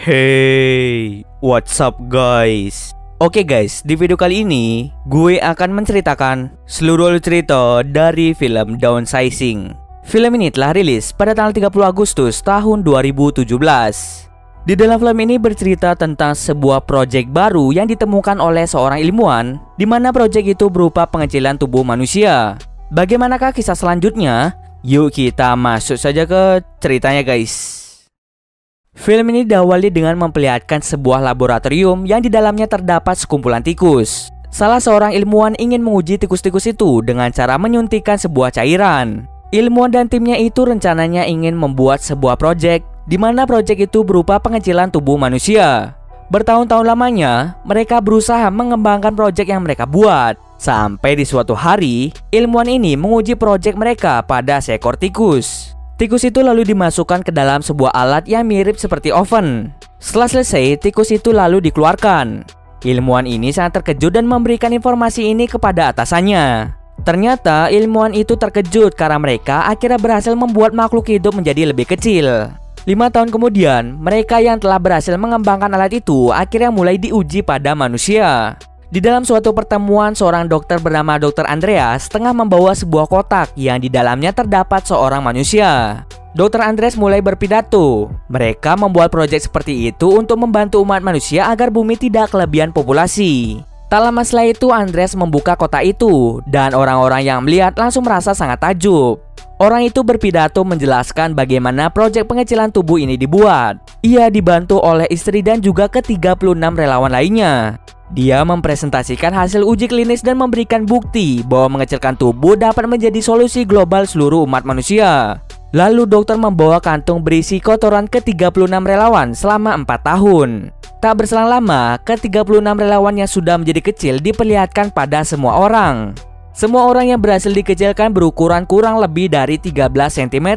Hey, what's up guys? Oke guys, di video kali ini gue akan menceritakan seluruh cerita dari film Downsizing. Film ini telah rilis pada tanggal 30 Agustus tahun 2017. Di dalam film ini bercerita tentang sebuah proyek baru yang ditemukan oleh seorang ilmuwan, di mana proyek itu berupa pengecilan tubuh manusia. Bagaimanakah kisah selanjutnya? Yuk kita masuk saja ke ceritanya guys. Film ini diawali dengan memperlihatkan sebuah laboratorium yang di dalamnya terdapat sekumpulan tikus. Salah seorang ilmuwan ingin menguji tikus-tikus itu dengan cara menyuntikkan sebuah cairan. Ilmuwan dan timnya itu rencananya ingin membuat sebuah proyek, di mana proyek itu berupa pengecilan tubuh manusia. Bertahun-tahun lamanya, mereka berusaha mengembangkan proyek yang mereka buat. Sampai di suatu hari, ilmuwan ini menguji proyek mereka pada seekor tikus. Tikus itu lalu dimasukkan ke dalam sebuah alat yang mirip seperti oven. Setelah selesai, tikus itu lalu dikeluarkan. Ilmuwan ini sangat terkejut dan memberikan informasi ini kepada atasannya. Ternyata ilmuwan itu terkejut karena mereka akhirnya berhasil membuat makhluk hidup menjadi lebih kecil. 5 tahun kemudian, mereka yang telah berhasil mengembangkan alat itu akhirnya mulai diuji pada manusia. Di dalam suatu pertemuan, seorang dokter bernama Dr. Andreas tengah membawa sebuah kotak yang di dalamnya terdapat seorang manusia. Dr. Andreas mulai berpidato. Mereka membuat proyek seperti itu untuk membantu umat manusia agar bumi tidak kelebihan populasi. Tak lama setelah itu, Andreas membuka kotak itu dan orang-orang yang melihat langsung merasa sangat takjub. Orang itu berpidato menjelaskan bagaimana proyek pengecilan tubuh ini dibuat. Ia dibantu oleh istri dan juga ke-36 relawan lainnya. Dia mempresentasikan hasil uji klinis dan memberikan bukti bahwa mengecilkan tubuh dapat menjadi solusi global seluruh umat manusia. Lalu dokter membawa kantung berisi kotoran ke-36 relawan selama 4 tahun. Tak berselang lama, ke-36 relawan yang sudah menjadi kecil diperlihatkan pada semua orang. Semua orang yang berhasil dikecilkan berukuran kurang lebih dari 13 cm.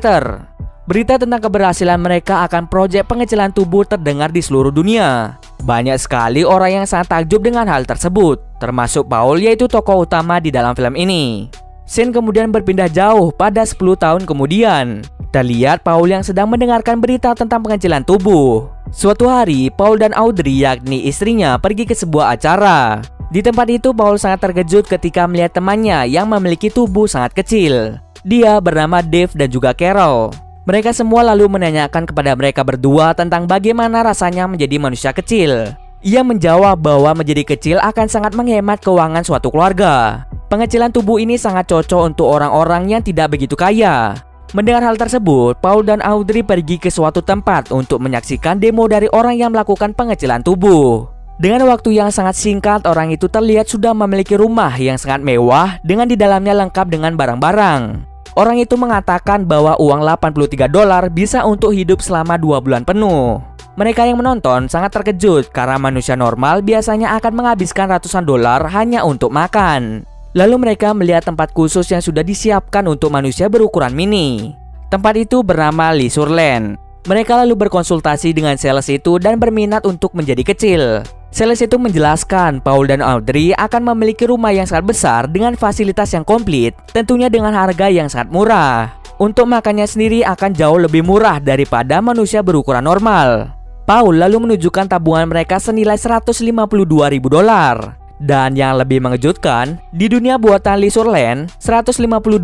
Berita tentang keberhasilan mereka akan proyek pengecilan tubuh terdengar di seluruh dunia. Banyak sekali orang yang sangat takjub dengan hal tersebut, termasuk Paul, yaitu tokoh utama di dalam film ini. Scene kemudian berpindah jauh pada 10 tahun kemudian. Terlihat Paul yang sedang mendengarkan berita tentang pengecilan tubuh. Suatu hari, Paul dan Audrey, yakni istrinya, pergi ke sebuah acara. Di tempat itu, Paul sangat terkejut ketika melihat temannya yang memiliki tubuh sangat kecil. Dia bernama Dave dan juga Carol. Mereka semua lalu menanyakan kepada mereka berdua tentang bagaimana rasanya menjadi manusia kecil. Ia menjawab bahwa menjadi kecil akan sangat menghemat keuangan suatu keluarga. Pengecilan tubuh ini sangat cocok untuk orang-orang yang tidak begitu kaya. Mendengar hal tersebut, Paul dan Audrey pergi ke suatu tempat untuk menyaksikan demo dari orang yang melakukan pengecilan tubuh. Dengan waktu yang sangat singkat, orang itu terlihat sudah memiliki rumah yang sangat mewah dengan di dalamnya lengkap dengan barang-barang. Orang itu mengatakan bahwa uang $83 bisa untuk hidup selama 2 bulan penuh. Mereka yang menonton sangat terkejut karena manusia normal biasanya akan menghabiskan ratusan dolar hanya untuk makan. Lalu mereka melihat tempat khusus yang sudah disiapkan untuk manusia berukuran mini. Tempat itu bernama Leisureland. Mereka lalu berkonsultasi dengan sales itu dan berminat untuk menjadi kecil. Sales itu menjelaskan Paul dan Audrey akan memiliki rumah yang sangat besar dengan fasilitas yang komplit, tentunya dengan harga yang sangat murah. Untuk makannya sendiri akan jauh lebih murah daripada manusia berukuran normal. Paul lalu menunjukkan tabungan mereka senilai $152.000. Dan yang lebih mengejutkan, di dunia buatan Leisureland, $152.000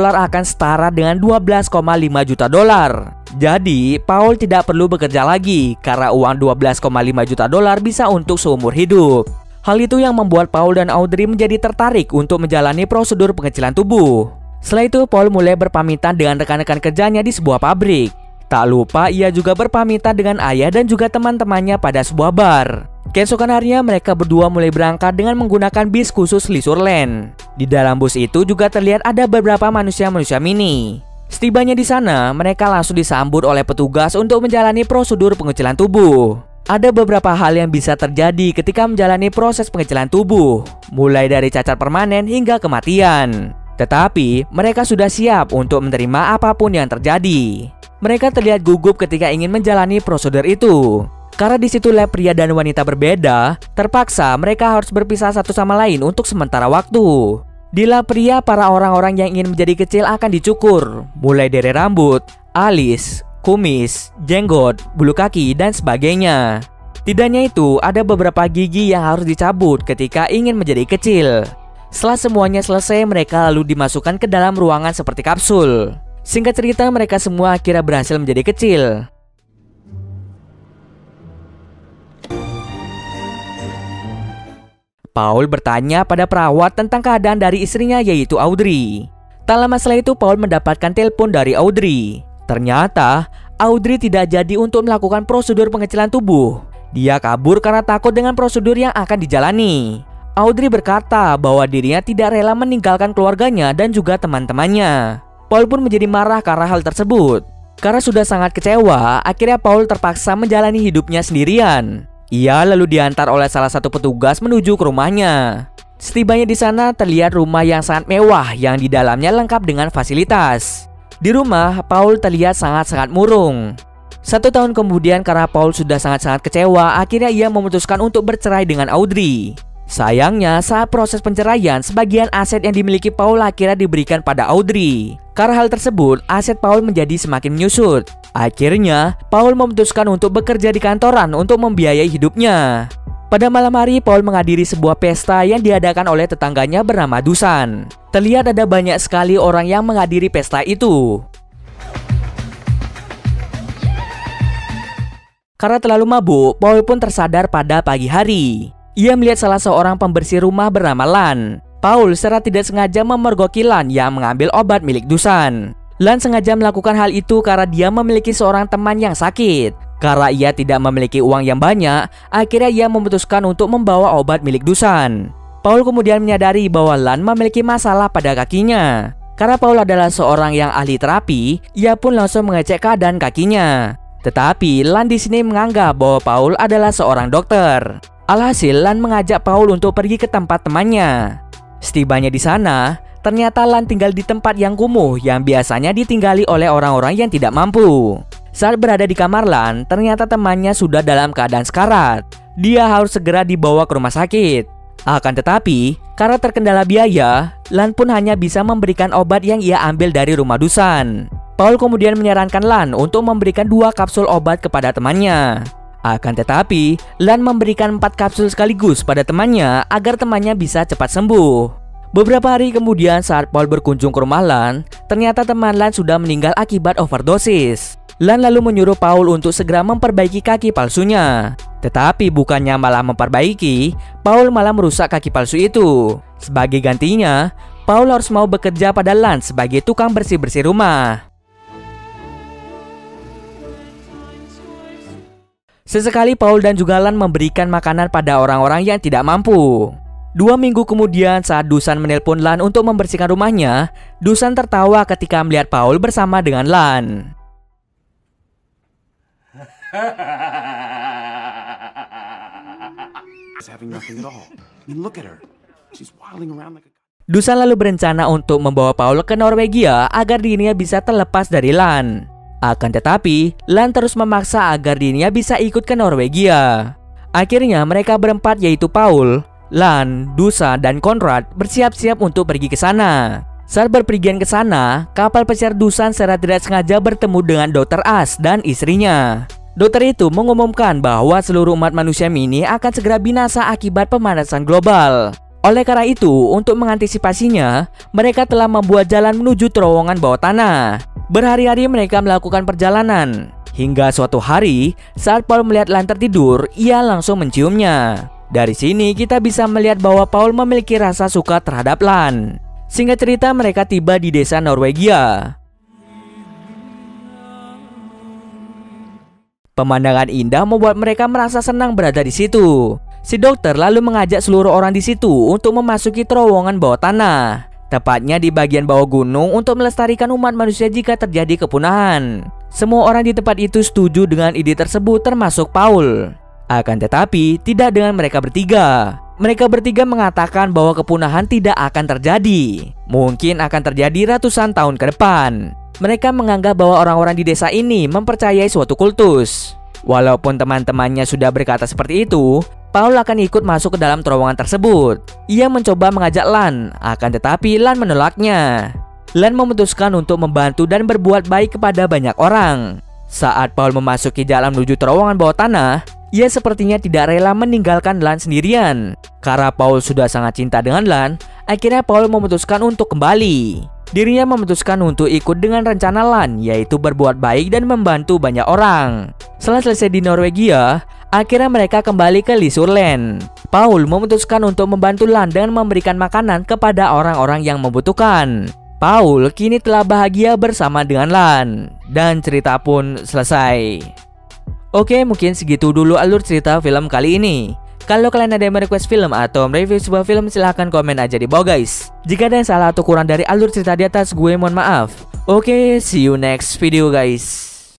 akan setara dengan $12,5 juta. Jadi, Paul tidak perlu bekerja lagi karena uang $12,5 juta bisa untuk seumur hidup. Hal itu yang membuat Paul dan Audrey menjadi tertarik untuk menjalani prosedur pengecilan tubuh. Setelah itu, Paul mulai berpamitan dengan rekan-rekan kerjanya di sebuah pabrik. Tak lupa ia juga berpamitan dengan ayah dan juga teman-temannya pada sebuah bar. Keesokan harinya mereka berdua mulai berangkat dengan menggunakan bis khusus Leisureland. Di dalam bus itu juga terlihat ada beberapa manusia-manusia mini. Setibanya di sana, mereka langsung disambut oleh petugas untuk menjalani prosedur pengecilan tubuh. Ada beberapa hal yang bisa terjadi ketika menjalani proses pengecilan tubuh, mulai dari cacat permanen hingga kematian. Tetapi mereka sudah siap untuk menerima apapun yang terjadi. Mereka terlihat gugup ketika ingin menjalani prosedur itu. Karena di situ lab pria dan wanita berbeda, terpaksa mereka harus berpisah satu sama lain untuk sementara waktu. Di lab pria, para orang-orang yang ingin menjadi kecil akan dicukur, mulai dari rambut, alis, kumis, jenggot, bulu kaki, dan sebagainya. Tidak hanya itu, ada beberapa gigi yang harus dicabut ketika ingin menjadi kecil. Setelah semuanya selesai, mereka lalu dimasukkan ke dalam ruangan seperti kapsul. Singkat cerita, mereka semua akhirnya berhasil menjadi kecil. Paul bertanya pada perawat tentang keadaan dari istrinya, yaitu Audrey. Tak lama setelah itu, Paul mendapatkan telepon dari Audrey. Ternyata, Audrey tidak jadi untuk melakukan prosedur pengecilan tubuh. Dia kabur karena takut dengan prosedur yang akan dijalani. Audrey berkata bahwa dirinya tidak rela meninggalkan keluarganya dan juga teman-temannya. Paul pun menjadi marah karena hal tersebut. Karena sudah sangat kecewa, akhirnya Paul terpaksa menjalani hidupnya sendirian. Ia lalu diantar oleh salah satu petugas menuju ke rumahnya. Setibanya di sana, terlihat rumah yang sangat mewah yang di dalamnya lengkap dengan fasilitas. Di rumah, Paul terlihat sangat-sangat murung. 1 tahun kemudian, karena Paul sudah sangat-sangat kecewa, akhirnya ia memutuskan untuk bercerai dengan Audrey. Sayangnya, saat proses penceraian, sebagian aset yang dimiliki Paul akhirnya diberikan pada Audrey. Karena hal tersebut, aset Paul menjadi semakin menyusut. Akhirnya, Paul memutuskan untuk bekerja di kantoran untuk membiayai hidupnya. Pada malam hari, Paul menghadiri sebuah pesta yang diadakan oleh tetangganya bernama Dusan. Terlihat ada banyak sekali orang yang menghadiri pesta itu. Karena terlalu mabuk, Paul pun tersadar pada pagi hari. Ia melihat salah seorang pembersih rumah bernama Lan. Paul secara tidak sengaja memergoki Lan yang mengambil obat milik Dusan. Lan sengaja melakukan hal itu karena dia memiliki seorang teman yang sakit. Karena ia tidak memiliki uang yang banyak, akhirnya ia memutuskan untuk membawa obat milik Dusan. Paul kemudian menyadari bahwa Lan memiliki masalah pada kakinya. Karena Paul adalah seorang yang ahli terapi, ia pun langsung mengecek keadaan kakinya. Tetapi Lan di sini menganggap bahwa Paul adalah seorang dokter. Alhasil, Lan mengajak Paul untuk pergi ke tempat temannya. Setibanya di sana, ternyata Lan tinggal di tempat yang kumuh yang biasanya ditinggali oleh orang-orang yang tidak mampu. Saat berada di kamar Lan, ternyata temannya sudah dalam keadaan sekarat. Dia harus segera dibawa ke rumah sakit. Akan tetapi, karena terkendala biaya, Lan pun hanya bisa memberikan obat yang ia ambil dari rumah Dusan. Paul kemudian menyarankan Lan untuk memberikan 2 kapsul obat kepada temannya. Akan tetapi, Lan memberikan 4 kapsul sekaligus pada temannya agar temannya bisa cepat sembuh. Beberapa hari kemudian saat Paul berkunjung ke rumah Lan, ternyata teman Lan sudah meninggal akibat overdosis. Lan lalu menyuruh Paul untuk segera memperbaiki kaki palsunya. Tetapi bukannya malah memperbaiki, Paul malah merusak kaki palsu itu. Sebagai gantinya, Paul harus mau bekerja pada Lan sebagai tukang bersih-bersih rumah. Sesekali Paul dan juga Lan memberikan makanan pada orang-orang yang tidak mampu. 2 minggu kemudian saat Dusan menelpon Lan untuk membersihkan rumahnya, Dusan tertawa ketika melihat Paul bersama dengan Lan. Dusan lalu berencana untuk membawa Paul ke Norwegia agar dirinya bisa terlepas dari Lan. Akan tetapi, Lan terus memaksa agar dirinya bisa ikut ke Norwegia. Akhirnya mereka berempat, yaitu Paul, Lan, Dusan, dan Konrad bersiap-siap untuk pergi ke sana. Saat berpergian ke sana, kapal pesiar Dusan secara tidak sengaja bertemu dengan Dr. As dan istrinya. Dokter itu mengumumkan bahwa seluruh umat manusia mini akan segera binasa akibat pemanasan global. Oleh karena itu, untuk mengantisipasinya, mereka telah membuat jalan menuju terowongan bawah tanah. Berhari-hari mereka melakukan perjalanan. Hingga suatu hari, saat Paul melihat Lan tertidur, ia langsung menciumnya. Dari sini kita bisa melihat bahwa Paul memiliki rasa suka terhadap Lan. Singkat cerita, mereka tiba di desa Norwegia. Pemandangan indah membuat mereka merasa senang berada di situ. Si dokter lalu mengajak seluruh orang di situ untuk memasuki terowongan bawah tanah. Tepatnya di bagian bawah gunung untuk melestarikan umat manusia jika terjadi kepunahan. Semua orang di tempat itu setuju dengan ide tersebut termasuk Paul. Akan tetapi tidak dengan mereka bertiga. Mereka bertiga mengatakan bahwa kepunahan tidak akan terjadi. Mungkin akan terjadi ratusan tahun ke depan. Mereka menganggap bahwa orang-orang di desa ini mempercayai suatu kultus. Walaupun teman-temannya sudah berkata seperti itu, Paul akan ikut masuk ke dalam terowongan tersebut. Ia mencoba mengajak Lan, akan tetapi Lan menolaknya. Lan memutuskan untuk membantu dan berbuat baik kepada banyak orang. Saat Paul memasuki jalan menuju terowongan bawah tanah, ia sepertinya tidak rela meninggalkan Lan sendirian. Karena Paul sudah sangat cinta dengan Lan, akhirnya Paul memutuskan untuk kembali. Dirinya memutuskan untuk ikut dengan rencana Lan, yaitu berbuat baik dan membantu banyak orang. Setelah selesai di Norwegia, akhirnya mereka kembali ke Lisurland. Paul memutuskan untuk membantu Lan dengan memberikan makanan kepada orang-orang yang membutuhkan. Paul kini telah bahagia bersama dengan Lan, dan cerita pun selesai. Oke, mungkin segitu dulu alur cerita film kali ini. Kalau kalian ada yang request film atau mereview sebuah film, silahkan komen aja di bawah guys. Jika ada yang salah atau kurang dari alur cerita di atas, gue mohon maaf. Oke, see you next video guys.